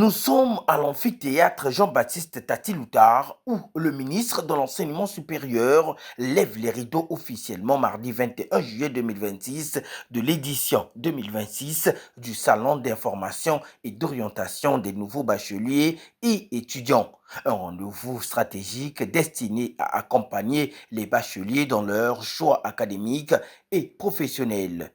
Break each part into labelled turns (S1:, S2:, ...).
S1: Nous sommes à l'amphithéâtre Jean-Baptiste Tati-Loutard où le ministre de l'Enseignement supérieur lève les rideaux officiellement mardi 21 juillet 2026 de l'édition 2026 du Salon d'information et d'orientation des nouveaux bacheliers et étudiants. Un rendez-vous stratégique destiné à accompagner les bacheliers dans leur choix académique et professionnel.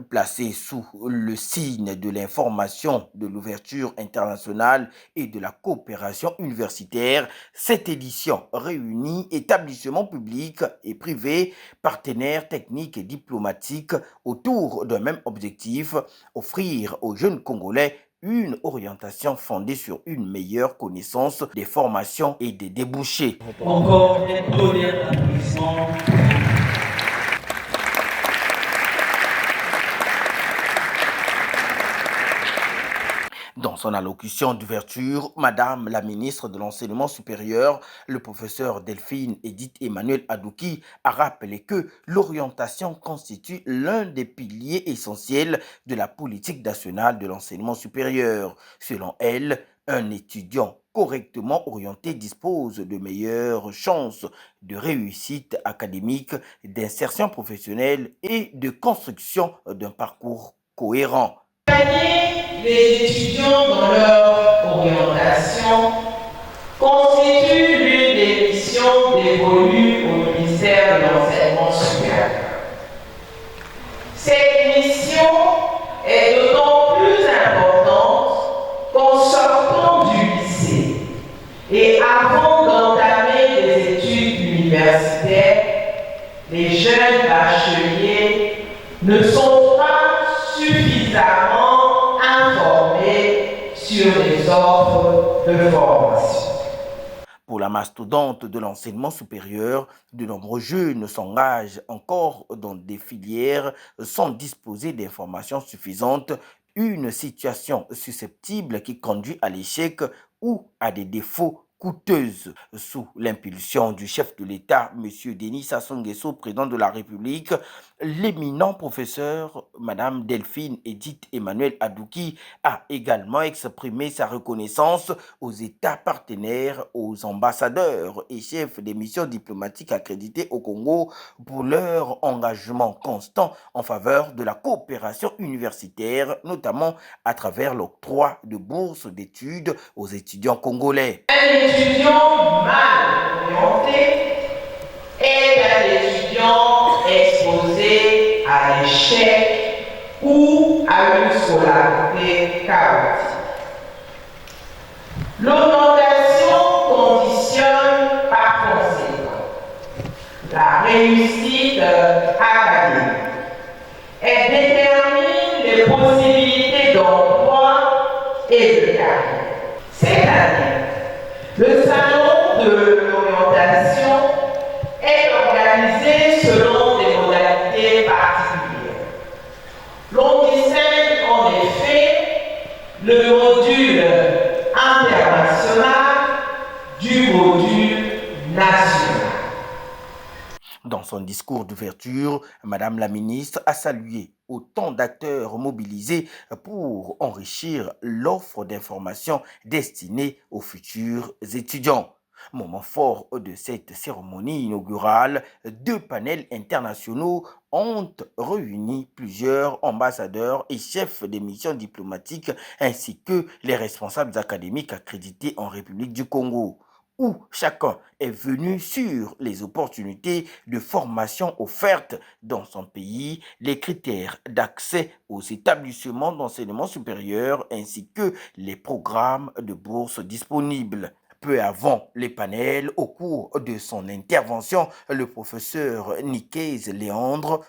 S1: Placé sous le signe de l'information, de l'ouverture internationale et de la coopération universitaire, cette édition réunit établissements publics et privés, partenaires techniques et diplomatiques autour d'un même objectif, offrir aux jeunes Congolais une orientation fondée sur une meilleure connaissance des formations et des débouchés.
S2: Encore un tonnerre d'applaudissements.
S1: Dans son allocution d'ouverture, Madame la ministre de l'Enseignement supérieur, le professeur Delphine Edith Emmanuel Adouki, a rappelé que l'orientation constitue l'un des piliers essentiels de la politique nationale de l'enseignement supérieur. Selon elle, un étudiant correctement orienté dispose de meilleures chances de réussite académique, d'insertion professionnelle et de construction d'un parcours cohérent.
S3: Les étudiants dans leur orientation constituent l'une des missions dévolues au ministère de l'Enseignement supérieur. Cette mission est d'autant plus importante qu'en sortant du lycée et avant d'entamer des études universitaires, les jeunes bacheliers ne sont pas suffisamment informés sur les offres de formation.
S1: Pour la mastodonte de l'enseignement supérieur, de nombreux jeunes s'engagent encore dans des filières sans disposer d'informations suffisantes, une situation susceptible qui conduit à l'échec ou à des défauts coûteuses. Sous l'impulsion du chef de l'État, M. Denis Sassou Nguesso, président de la République, l'éminent professeur Mme Delphine Edith Emmanuel Adouki a également exprimé sa reconnaissance aux États partenaires, aux ambassadeurs et chefs des missions diplomatiques accrédités au Congo pour leur engagement constant en faveur de la coopération universitaire, notamment à travers l'octroi de bourses d'études aux étudiants congolais.
S3: Un étudiant mal orienté est un étudiant exposé à l'échec ou à une scolarité chaotique. L'orientation conditionne par conséquent la réussite académique. Elle détermine les possibilités d'emploi et de carrière. Cette année, le salon de l'orientation est organisé selon des modalités particulières. L'on distingue en effet le module international du module national.
S1: Dans son discours d'ouverture, Madame la ministre a salué autant d'acteurs mobilisés pour enrichir l'offre d'informations destinée aux futurs étudiants. Moment fort de cette cérémonie inaugurale, deux panels internationaux ont réuni plusieurs ambassadeurs et chefs des missions diplomatiques ainsi que les responsables académiques accrédités en République du Congo, où chacun est venu sur les opportunités de formation offertes dans son pays, les critères d'accès aux établissements d'enseignement supérieur ainsi que les programmes de bourse disponibles. Peu avant les panels, au cours de son intervention, le professeur Nicaise Léandre,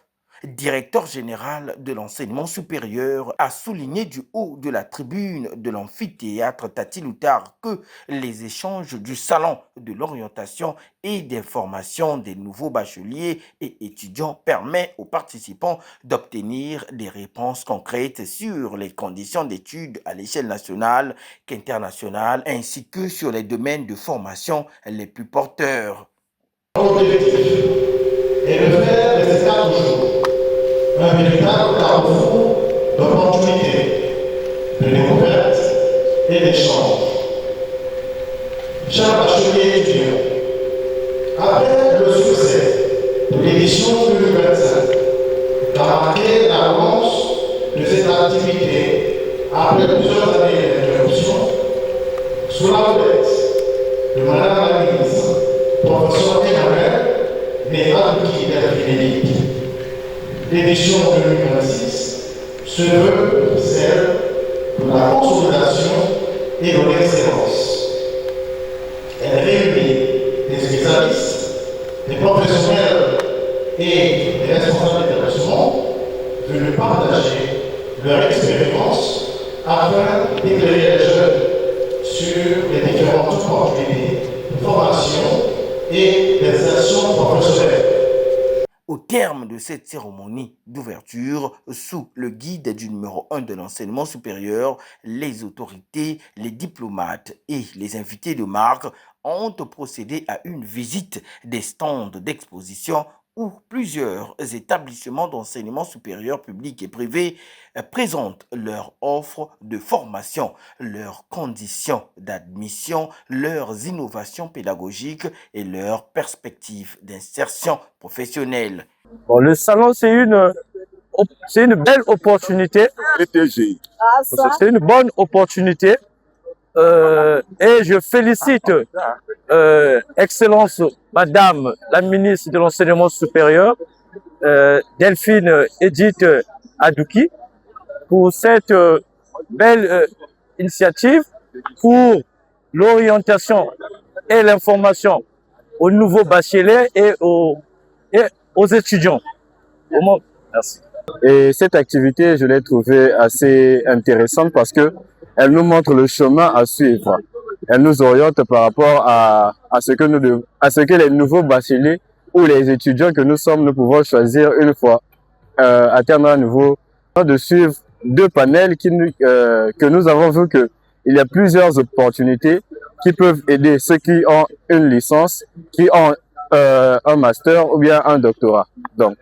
S1: directeur général de l'enseignement supérieur, a souligné du haut de la tribune de l'amphithéâtre Tati-Loutard que les échanges du salon de l'orientation et des formations des nouveaux bacheliers et étudiants permettent aux participants d'obtenir des réponses concrètes sur les conditions d'études à l'échelle nationale qu'internationale ainsi que sur les domaines de formation les plus porteurs.
S4: L'objectif est de faire de ces 4 jours un véritable carrefour d'opportunités, de découverte et d'échange. Chers bacheliers étudiants, après le succès de l'édition 2025, qu'a marqué la relance de cette activité après plusieurs années d'interruption, sous la houlette de Madame la ministre, professeur Emmanuel, mais Adouki Delphine, l'édition 2026 se veut celle de la consolidation et de l'excellence. Elle réunit des spécialistes, des professionnels et des responsables d'établissement venus partager leur expérience afin d'éclairer les jeunes sur les différentes opportunités de formation et d'insertion professionnelle.
S1: Au terme de cette cérémonie d'ouverture, sous le guide du numéro 1 de l'enseignement supérieur, les autorités, les diplomates et les invités de marque ont procédé à une visite des stands d'exposition où plusieurs établissements d'enseignement supérieur public et privé présentent leurs offres de formation, leurs conditions d'admission, leurs innovations pédagogiques et leurs perspectives d'insertion professionnelle.
S5: Bon, le salon, c'est une belle opportunité. C'est une bonne opportunité. Et je félicite Excellence Madame la ministre de l'Enseignement supérieur, Delphine Edith Adouki, pour cette belle initiative pour l'orientation et l'information aux nouveaux bacheliers et aux étudiants. Merci.
S6: Et cette activité, je l'ai trouvée assez intéressante parce que elle nous montre le chemin à suivre. Elle nous oriente par rapport à ce que les nouveaux bacheliers ou les étudiants que nous sommes, nous pouvons choisir une fois atteindre un niveau, de suivre deux panels que nous avons vu qu'il y a plusieurs opportunités qui peuvent aider ceux qui ont une licence, qui ont un master ou bien un doctorat. Donc,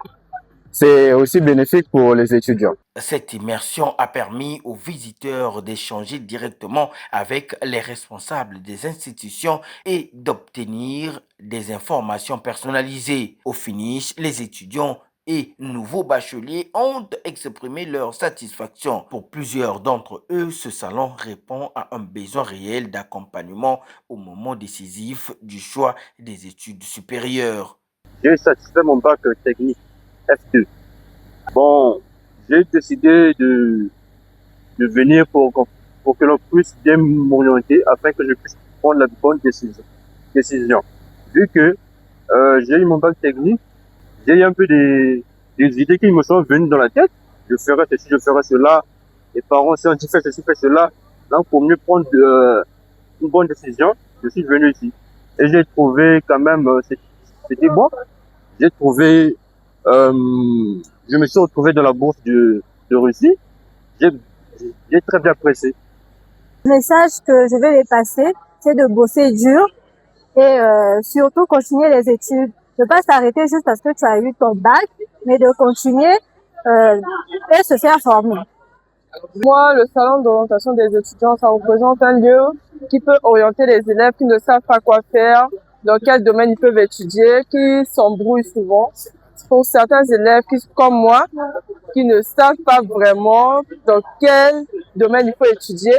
S6: c'est aussi bénéfique pour les étudiants.
S1: Cette immersion a permis aux visiteurs d'échanger directement avec les responsables des institutions et d'obtenir des informations personnalisées. Au finish, les étudiants et nouveaux bacheliers ont exprimé leur satisfaction. Pour plusieurs d'entre eux, ce salon répond à un besoin réel d'accompagnement au moment décisif du choix des études supérieures.
S7: J'ai satisfait mon bac technique F2. Bon, j'ai décidé de venir pour que l'on puisse bien m'orienter afin que je puisse prendre la bonne décision. Vu que j'ai eu mon bac technique, j'ai eu un peu des idées qui me sont venues dans la tête. Je ferai ceci, je ferai cela. Les parents ont dit fais ceci, fais cela. Donc pour mieux prendre une bonne décision, je suis venu ici. Et j'ai trouvé quand même, c'était bon. J'ai trouvé, je me suis retrouvé dans la bourse de Russie. J'ai très bien apprécié.
S8: Le message que je vais les passer, c'est de bosser dur et surtout continuer les études. Ne pas s'arrêter juste parce que tu as eu ton bac, mais de continuer et se faire former.
S9: Moi, le salon d'orientation des étudiants, ça représente un lieu qui peut orienter les élèves qui ne savent pas quoi faire, dans quel domaine ils peuvent étudier, qui s'embrouillent souvent. Pour certains élèves qui, comme moi, qui ne savent pas vraiment dans quel domaine il faut étudier,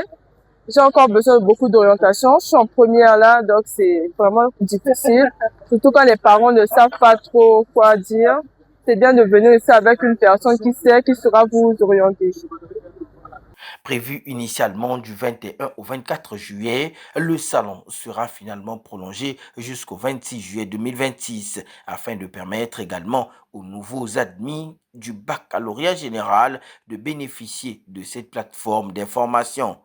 S9: j'ai encore besoin de beaucoup d'orientation. Je suis en première là, donc c'est vraiment difficile. Surtout quand les parents ne savent pas trop quoi dire. C'est bien de venir ici avec une personne qui sait, qui saura vous orienter.
S1: Prévu initialement du 21 au 24 juillet, le salon sera finalement prolongé jusqu'au 26 juillet 2026 afin de permettre également aux nouveaux admis du baccalauréat général de bénéficier de cette plateforme d'information.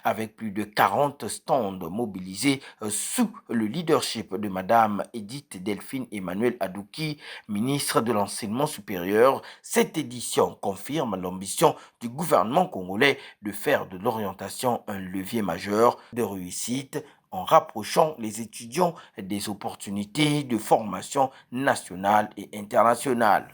S1: Avec plus de 40 stands mobilisés sous le leadership de Madame Edith Delphine Emmanuel Adouki, ministre de l'Enseignement supérieur, cette édition confirme l'ambition du gouvernement congolais de faire de l'orientation un levier majeur de réussite en rapprochant les étudiants des opportunités de formation nationale et internationale.